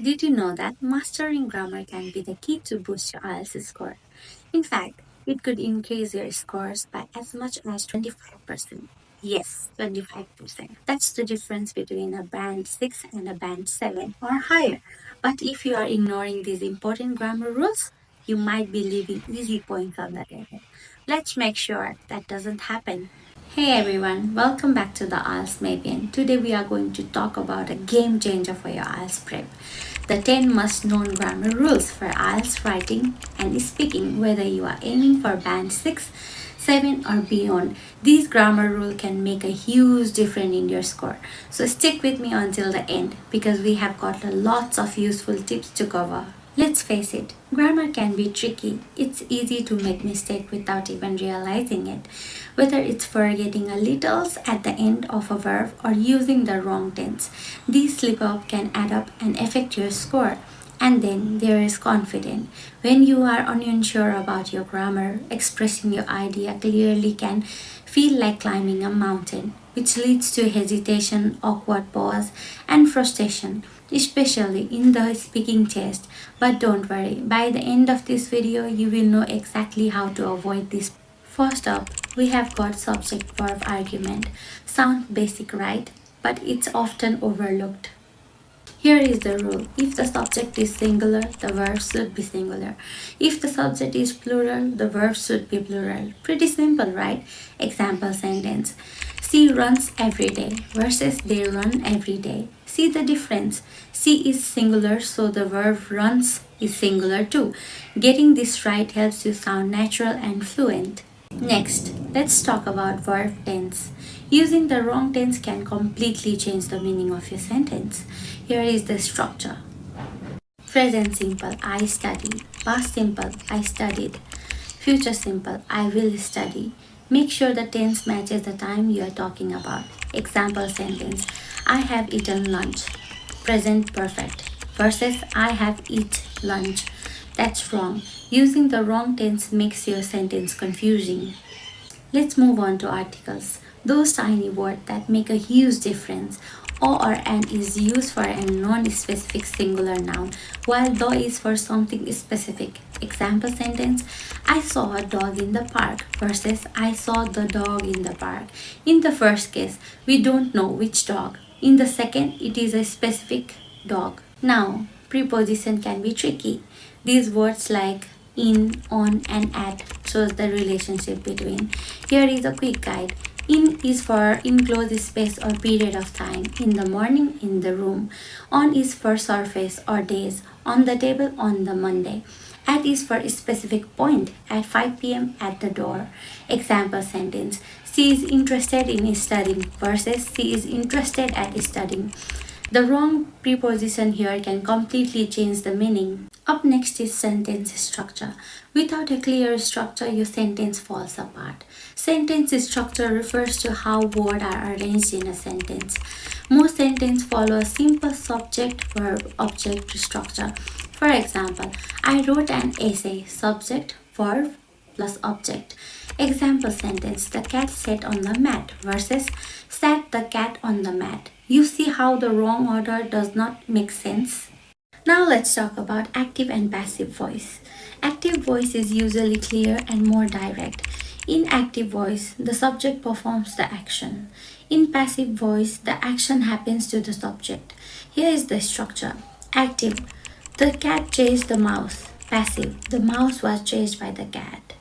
Did you know that mastering grammar can be the key to boost your IELTS score? In fact, it could increase your scores by as much as 25%. Yes, 25%. That's the difference between a band 6 and a band 7 or higher. But if you are ignoring these important grammar rules, you might be leaving easy points on the table. Let's make sure that doesn't happen. Hey everyone, welcome back to the IELTS Maven. Today we are going to talk about a game changer for your IELTS prep. The 10 must known grammar rules for IELTS writing and speaking, whether you are aiming for band 6, 7 or beyond. These grammar rules can make a huge difference in your score. So stick with me until the end because we have got lots of useful tips to cover. Let's face it, grammar can be tricky. It's easy to make mistakes without even realizing it. Whether it's forgetting a littles at the end of a verb or using the wrong tense, these slip-ups can add up and affect your score. And then there is confidence. When you are unsure about your grammar, expressing your idea clearly can feel like climbing a mountain, which leads to hesitation, awkward pause, and frustration, especially in the speaking test. But don't worry, by the end of this video, you will know exactly how to avoid this. First up, we have got subject-verb argument. Sounds basic, right? But it's often overlooked. Here is the rule. If the subject is singular, the verb should be singular. If the subject is plural, the verb should be plural. Pretty simple, right? Example sentence. She runs every day versus they run every day. See the difference. She is singular, so the verb runs is singular too. Getting this right helps you sound natural and fluent. Next, let's talk about verb tense. Using the wrong tense can completely change the meaning of your sentence. Here is the structure. Present simple, I study. Past simple, I studied. Future simple, I will study. Make sure the tense matches the time you are talking about. Example sentence, I have eaten lunch. Present perfect versus I have eat lunch. That's wrong. Using the wrong tense makes your sentence confusing. Let's move on to articles. Those tiny words that make a huge difference. O or an is used for a non-specific singular noun, while the is for something specific. Example sentence, I saw a dog in the park versus I saw the dog in the park. In the first case, we don't know which dog. In the second, it is a specific dog. Now, preposition can be tricky. These words like in, on, and at shows the relationship between. Here is a quick guide. In is for enclosed space or period of time. In the morning, in the room. On is for surface or days. On the table, on the Monday. At is for a specific point. At 5 p.m. at the door. Example sentence. She is interested in studying versus she is interested at studying. The wrong preposition here can completely change the meaning. Up next is sentence structure. Without a clear structure, your sentence falls apart. Sentence structure refers to how words are arranged in a sentence. Most sentences follow a simple subject, verb, object structure. For example, I wrote an essay, subject, verb, plus object. Example sentence, the cat sat on the mat versus sat the cat on the mat. You see how the wrong order does not make sense? Now let's talk about active and passive voice. Active voice is usually clear and more direct. In active voice, the subject performs the action. In passive voice, the action happens to the subject. Here is the structure. Active, the cat chased the mouse. Passive, the mouse was chased by the cat.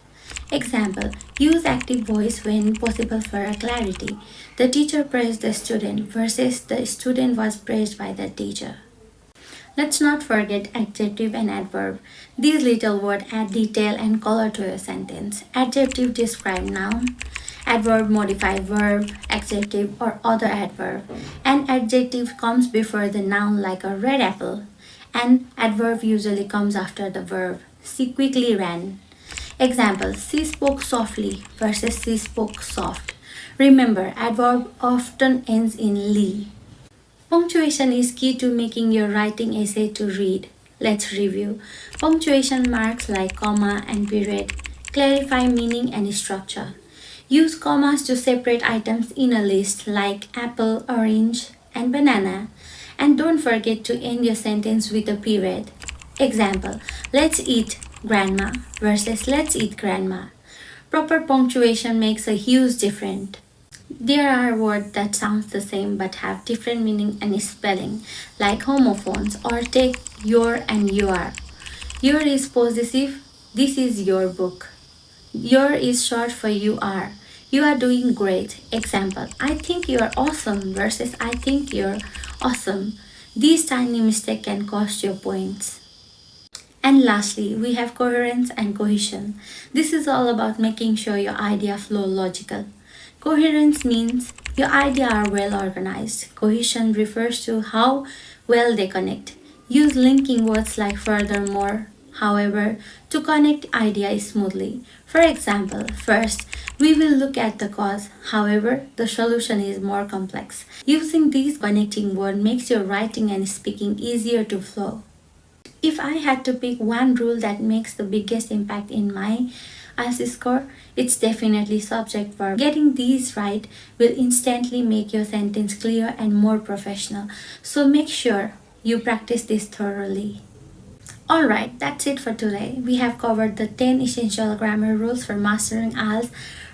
Example, use active voice when possible for a clarity. The teacher praised the student versus the student was praised by the teacher. Let's not forget adjective and adverb. These little words add detail and color to your sentence. Adjective describe noun, adverb modify verb, adjective or other adverb. An adjective comes before the noun like a red apple. An adverb usually comes after the verb. She quickly ran. Example, she spoke softly versus she spoke soft. Remember, adverb often ends in ly. Punctuation is key to making your writing essay to read. Let's review. Punctuation marks like comma and period clarify meaning and structure. Use commas to separate items in a list like apple, orange, and banana. And don't forget to end your sentence with a period. Example, let's eat grandma versus let's eat grandma. Proper punctuation makes a huge difference. There are words that sound the same but have different meaning and spelling, like homophones, or take your and your. Your is possessive, this is your book. Your is short for you are. You are doing great. Example, I think you are awesome versus I think you're awesome. These tiny mistakes can cost you points. And lastly, we have coherence and cohesion. This is all about making sure your idea flow logical. Coherence means your idea are well organized. Cohesion refers to how well they connect. Use linking words like furthermore, however, to connect ideas smoothly. For example, first, we will look at the cause. However, the solution is more complex. Using these connecting words makes your writing and speaking easier to flow. If I had to pick one rule that makes the biggest impact in my IELTS score, it's definitely subject verb. Getting these right will instantly make your sentence clear and more professional. So make sure you practice this thoroughly. Alright, that's it for today. We have covered the 10 essential grammar rules for mastering IELTS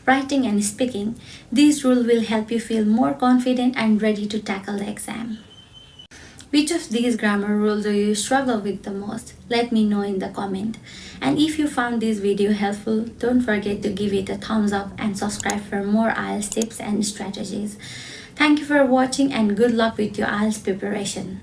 writing and speaking. These rules will help you feel more confident and ready to tackle the exam. Which of these grammar rules do you struggle with the most? Let me know in the comment. And if you found this video helpful, don't forget to give it a thumbs up and subscribe for more IELTS tips and strategies. Thank you for watching and good luck with your IELTS preparation.